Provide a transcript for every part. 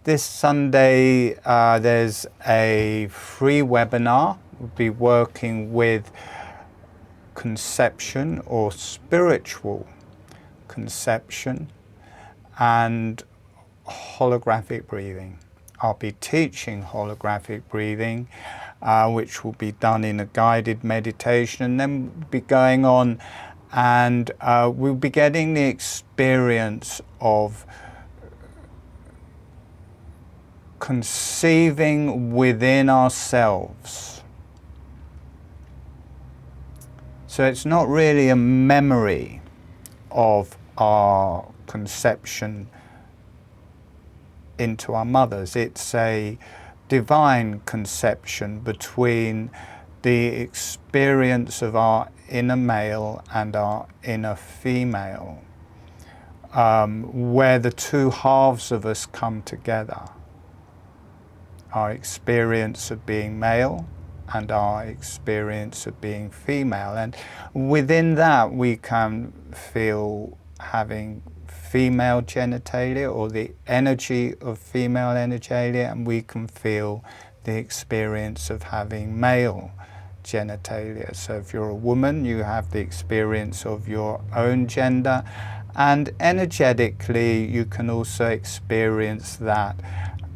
This Sunday there's a free webinar. We'll be working with conception or spiritual conception and holographic breathing. I'll be teaching holographic breathing, which will be done in a guided meditation, and then we'll be going on and we'll be getting the experience of conceiving within ourselves. So it's not really a memory of our conception into our mothers. It's a divine conception between the experience of our inner male and our inner female, where the two halves of us come together. Our experience of being male and our experience of being female. And within that we can feel having female genitalia or the energy of female genitalia, and we can feel the experience of having male genitalia. So if you're a woman, you have the experience of your own gender, and energetically you can also experience that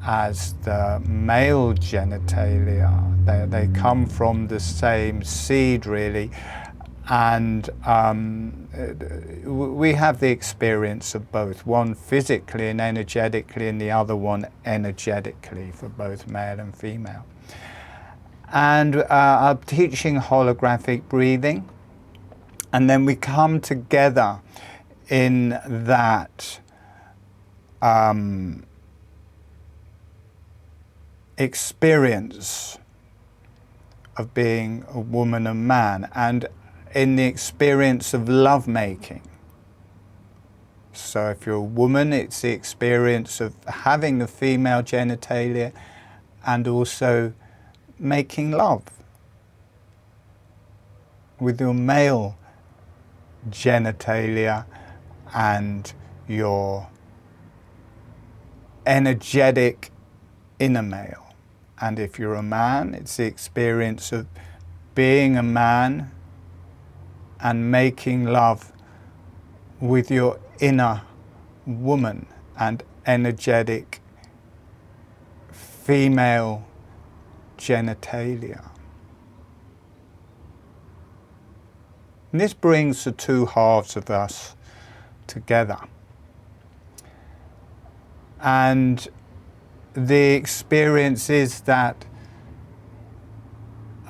as the male genitalia. They come from the same seed, really, and we have the experience of both, one physically and energetically, and the other one energetically, for both male and female. And I'm teaching holographic breathing, and then we come together in that experience of being a woman and man, and in the experience of lovemaking. So if you're a woman, it's the experience of having the female genitalia and also making love with your male genitalia and your energetic inner male. And if you're a man, it's the experience of being a man and making love with your inner woman and energetic female genitalia. And this brings the two halves of us together. And the experience is that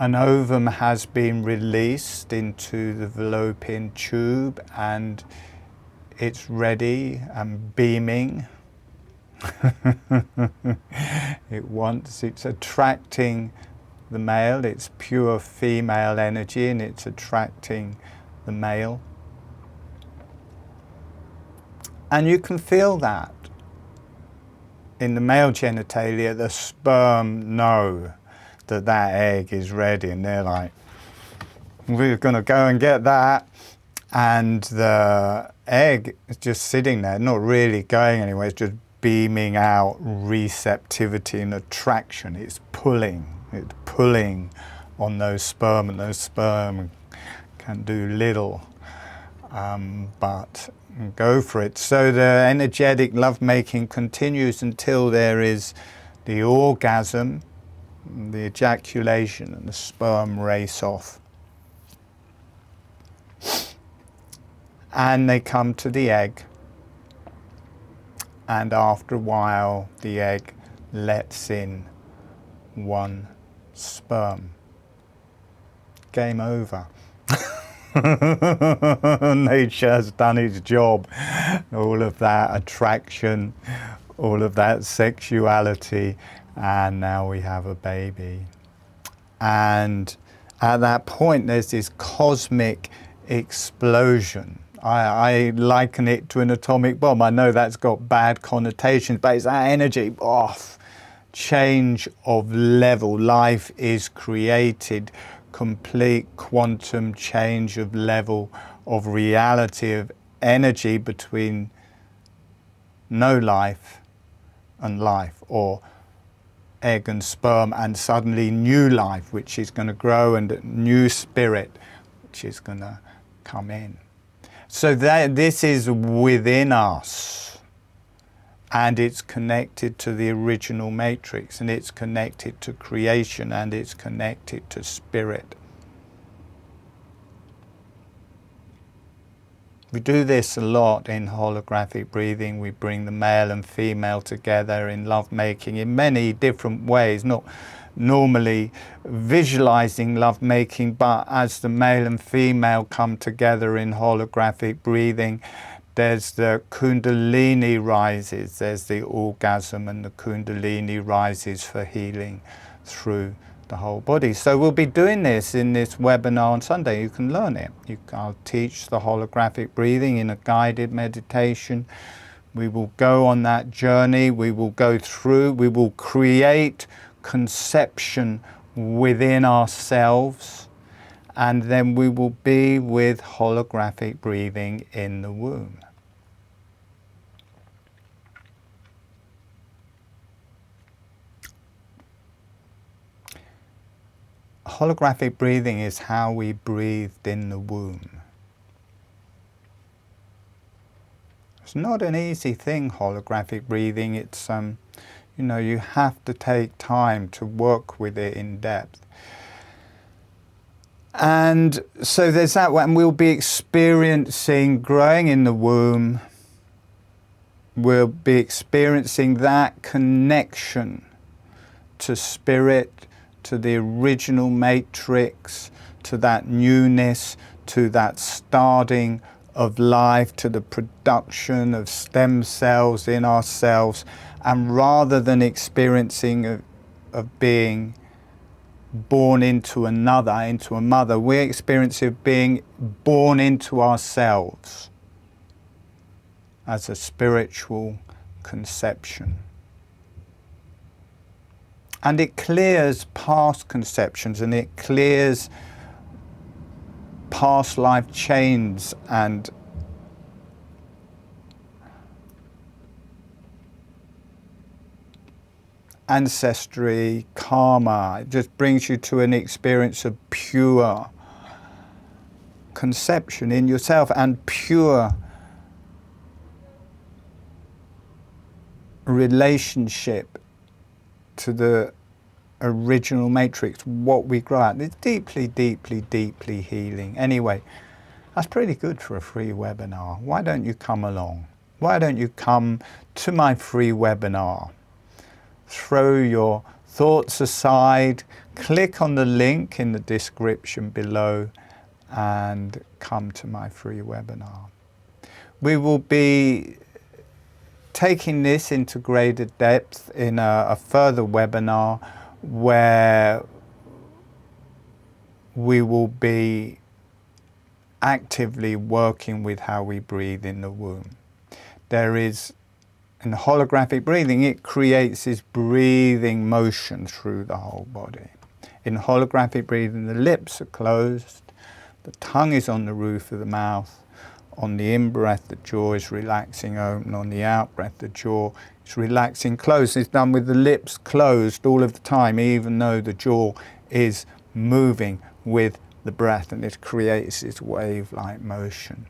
an ovum has been released into the fallopian tube and it's ready and beaming. It's attracting the male, it's pure female energy, and it's attracting the male. And you can feel that. In the male genitalia, the sperm know that that egg is ready, and they're like, we're going to go and get that. And the egg is just sitting there, not really going anywhere, it's just beaming out receptivity and attraction. It's pulling on those sperm, and those sperm can do little but go for it. So the energetic lovemaking continues until there is the orgasm, the ejaculation, and the sperm race off. And they come to the egg, and after a while the egg lets in one sperm. Game over. Nature has done its job. All of that attraction, all of that sexuality, and now we have a baby. And at that point there's this cosmic explosion. I liken it to an atomic bomb. I know that's got bad connotations, but it's that energy off. Change of level. Life is created. Complete quantum change of level of reality, of energy between no life and life, or egg and sperm and suddenly new life which is going to grow, and new spirit which is going to come in. So this is within us, and it's connected to the original matrix, and it's connected to creation, and it's connected to spirit. We do this a lot in holographic breathing. We bring the male and female together in lovemaking in many different ways, not normally visualizing lovemaking, but as the male and female come together in holographic breathing, there's the kundalini rises, there's the orgasm, and the kundalini rises for healing through the whole body. So we'll be doing this in this webinar on Sunday. You can learn it. I'll teach the holographic breathing in a guided meditation. We will go on that journey. We will go through, we will create conception within ourselves, and then we will be with holographic breathing in the womb. Holographic breathing is how we breathed in the womb. It's not an easy thing, holographic breathing. It's, you have to take time to work with it in depth. And so there's that one. We'll be experiencing growing in the womb. We'll be experiencing that connection to spirit, to the original matrix, to that newness, to that starting of life, to the production of stem cells in ourselves. And rather than experiencing of being born into another, into a mother, we're experiencing being born into ourselves as a spiritual conception. And it clears past conceptions, and it clears past life chains and ancestry, karma. It just brings you to an experience of pure conception in yourself and pure relationship to the original matrix, what we grow out. It's deeply, deeply, deeply healing. Anyway, that's pretty good for a free webinar. Why don't you come along? Why don't you come to my free webinar? Throw your thoughts aside, click on the link in the description below, and come to my free webinar. We will be taking this into greater depth in a further webinar where we will be actively working with how we breathe in the womb. There is, in holographic breathing, it creates this breathing motion through the whole body. In holographic breathing, the lips are closed, the tongue is on the roof of the mouth. On the in-breath, the jaw is relaxing open. On the out-breath, the jaw is relaxing closed. It's done with the lips closed all of the time, even though the jaw is moving with the breath, and it creates this wave-like motion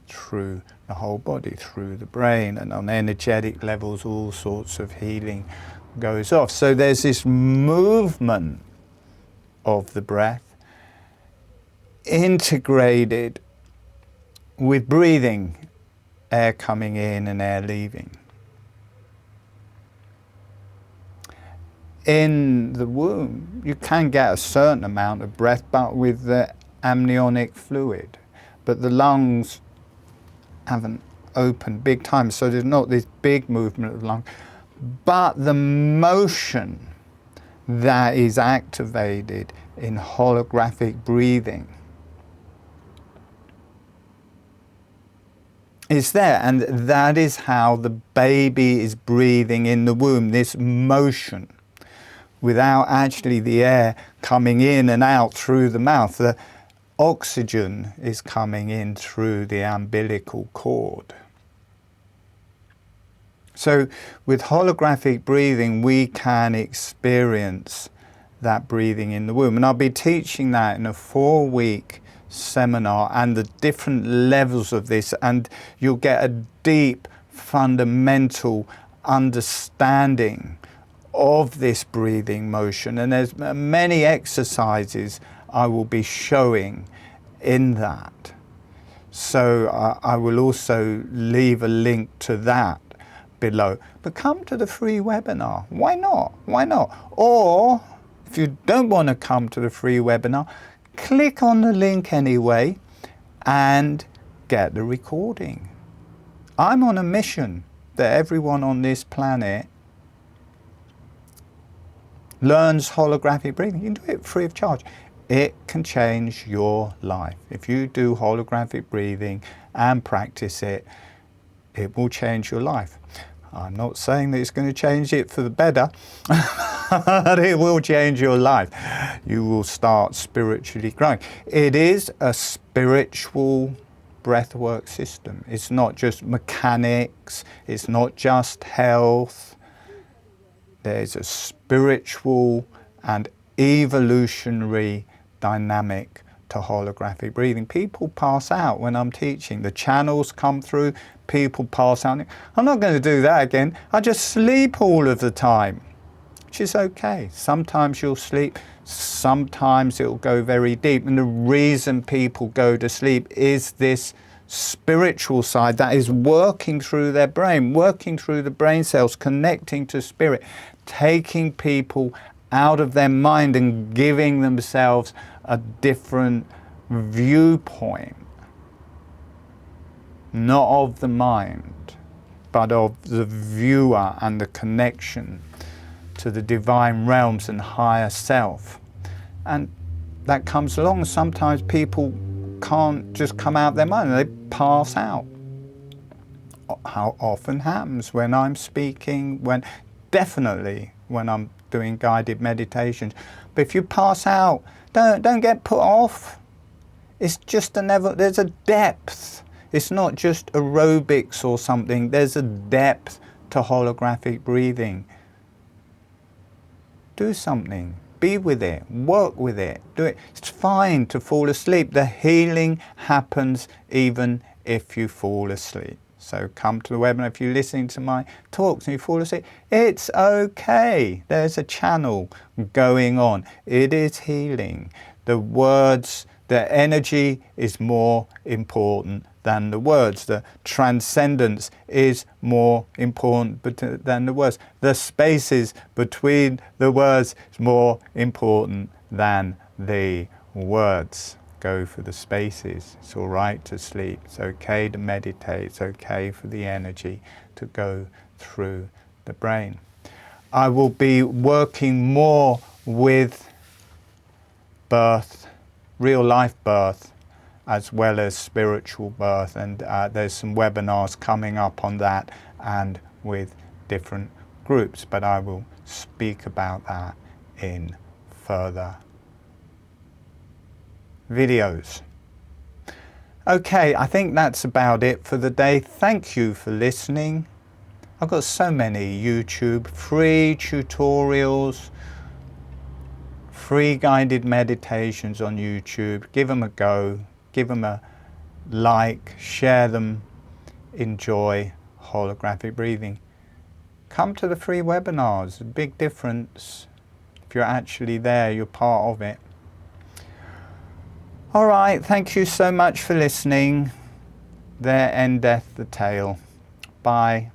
through the whole body, through the brain, and on energetic levels, all sorts of healing goes off. So there's this movement of the breath integrated with breathing, air coming in and air leaving. In the womb, you can get a certain amount of breath, but with the amniotic fluid. But the lungs haven't opened big time, so there's not this big movement of the lung. But the motion that is activated in holographic breathing is there, and that is how the baby is breathing in the womb, this motion, without actually the air coming in and out through the mouth. The oxygen is coming in through the umbilical cord. So with holographic breathing, we can experience that breathing in the womb. And I'll be teaching that in a 4-week seminar, and the different levels of this, and you'll get a deep fundamental understanding of this breathing motion. And there's many exercises I will be showing in that. So I will also leave a link to that below. But come to the free webinar. Why not? Why not? Or if you don't want to come to the free webinar, click on the link anyway and get the recording. I'm on a mission that everyone on this planet learns holographic breathing. You can do it free of charge. It can change your life. If you do holographic breathing and practice it, it will change your life. I'm not saying that it's going to change it for the better, but it will change your life. You will start spiritually growing. It is a spiritual breathwork system. It's not just mechanics. It's not just health. There's a spiritual and evolutionary dynamic to holographic breathing. People pass out when I'm teaching. The channels come through, people pass out. I'm not going to do that again. I just sleep all of the time, which is okay. Sometimes you'll sleep, sometimes it'll go very deep. And the reason people go to sleep is this spiritual side that is working through their brain, working through the brain cells, connecting to spirit, taking people out of their mind and giving themselves a different viewpoint, not of the mind, but of the viewer and the connection to the divine realms and higher self. And that comes along. Sometimes people can't just come out of their mind, they pass out. How often happens when I'm speaking, definitely when I'm doing guided meditations. But if you pass out, don't get put off. It's just there's a depth. It's not just aerobics or something. There's a depth to holographic breathing. Do something. Be with it. Work with it. Do it. It's fine to fall asleep. The healing happens even if you fall asleep. So come to the webinar. If you're listening to my talks and you fall asleep, it's okay. There's a channel going on. It is healing. The words, the energy is more important than the words. The transcendence is more important than the words. The spaces between the words is more important than the words. Go for the spaces. It's all right to sleep. It's okay to meditate. It's okay for the energy to go through the brain. I will be working more with birth, real life birth, as well as spiritual birth, and there's some webinars coming up on that and with different groups, but I will speak about that in further videos. Okay, I think that's about it for the day. Thank you for listening. I've got so many YouTube free tutorials, free guided meditations on YouTube. Give them a go, give them a like, share them, enjoy holographic breathing. Come to the free webinars, a big difference. If you're actually there, you're part of it. All right, thank you so much for listening. There endeth the tale. Bye.